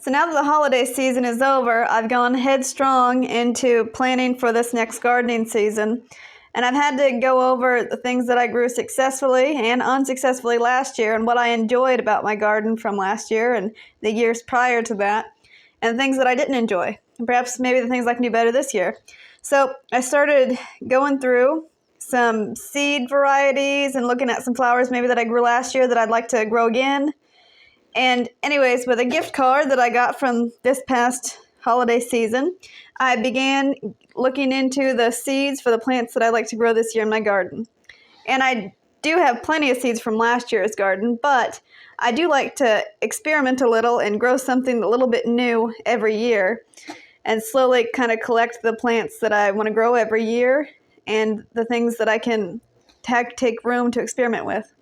So now that the holiday season is over, I've gone headstrong into planning for this next gardening season. And I've had to go over the things that I grew successfully and unsuccessfully last year and what I enjoyed about my garden from last year and the years prior to that, and things that I didn't enjoy, and perhaps maybe the things I can do better this year. So I started going through some seed varieties and looking at some flowers maybe that I grew last year that I'd like to grow again. And anyways, with a gift card that I got from this past holiday season, I began looking into the seeds for the plants that I'd like to grow this year in my garden. And I do have plenty of seeds from last year's garden, but I do like to experiment a little and grow something a little bit new every year and slowly kind of collect the plants that I want to grow every year and the things that I can take room to experiment with.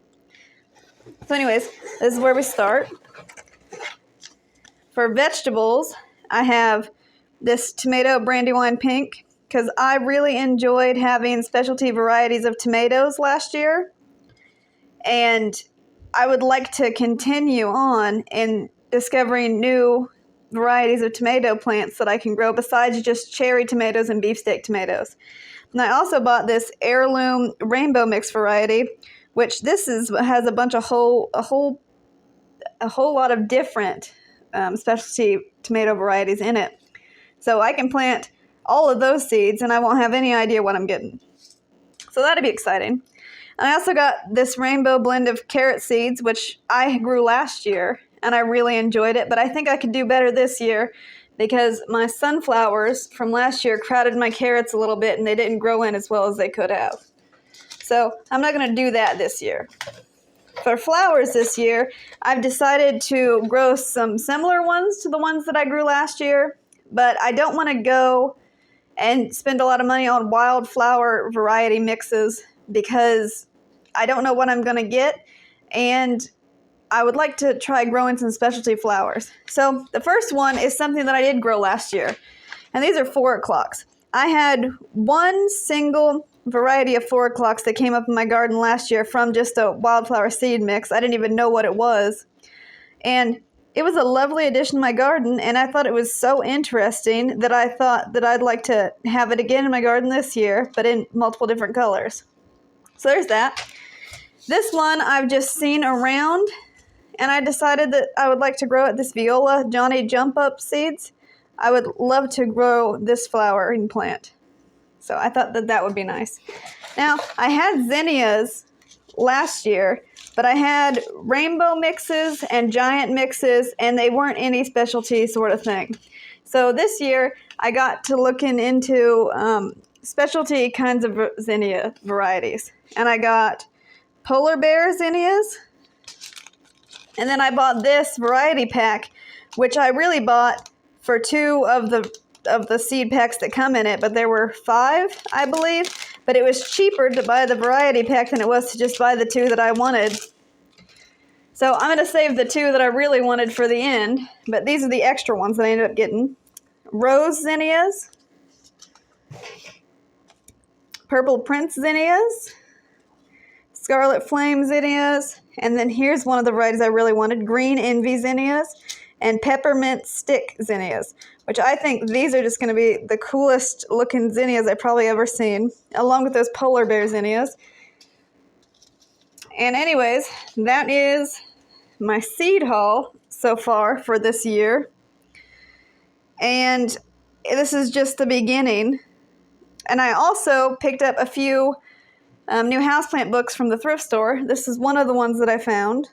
So anyways, this is where we start. For vegetables, I have this tomato Brandywine Pink because I really enjoyed having specialty varieties of tomatoes last year. And I would like to continue on in discovering new varieties of tomato plants that I can grow besides just cherry tomatoes and beefsteak tomatoes. And I also bought this heirloom rainbow mix variety, which has a whole lot of different specialty tomato varieties in it. So I can plant all of those seeds and I won't have any idea what I'm getting. So that'd be exciting. And I also got this rainbow blend of carrot seeds, which I grew last year and I really enjoyed it, but I think I could do better this year because my sunflowers from last year crowded my carrots a little bit and they didn't grow in as well as they could have. So I'm not going to do that this year. For flowers this year, I've decided to grow some similar ones to the ones that I grew last year, but I don't want to go and spend a lot of money on wildflower variety mixes because I don't know what I'm going to get, and I would like to try growing some specialty flowers. So the first one is something that I did grow last year, and these are 4 o'clocks. I had one single variety of 4 o'clocks that came up in my garden last year from just a wildflower seed mix. I didn't even know what it was. And it was a lovely addition to my garden, and I thought it was so interesting that I thought that I'd like to have it again in my garden this year, but in multiple different colors. So there's that. This one I've just seen around, and I decided that I would like to grow it, this Viola Johnny Jump Up seeds. I would love to grow this flowering plant. So I thought that would be nice. Now, I had zinnias last year, but I had rainbow mixes and giant mixes, and they weren't any specialty sort of thing. So this year, I got to looking into specialty kinds of zinnia varieties. And I got polar bear zinnias. And then I bought this variety pack, which I really bought for 2 of the seed packs that come in it, but there were 5, I believe. But it was cheaper to buy the variety pack than it was to just buy the 2 that I wanted. So I'm going to save the 2 that I really wanted for the end, but these are the extra ones that I ended up getting. Rose zinnias, purple prince zinnias, scarlet flame zinnias, and then here's one of the varieties I really wanted, green envy zinnias, and peppermint stick zinnias, which I think these are just going to be the coolest looking zinnias I've probably ever seen, along with those polar bear zinnias. And anyways, that is my seed haul so far for this year. And this is just the beginning. And I also picked up a few new houseplant books from the thrift store. This is one of the ones that I found,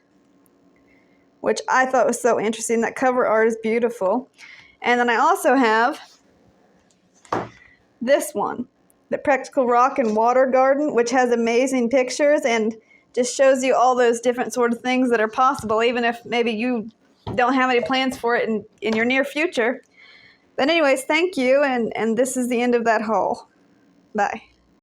which I thought was so interesting. That cover art is beautiful. And then I also have this one, the Practical Rock and Water Garden, which has amazing pictures and just shows you all those different sort of things that are possible, even if maybe you don't have any plans for it in your near future. But anyways, thank you, and this is the end of that haul. Bye.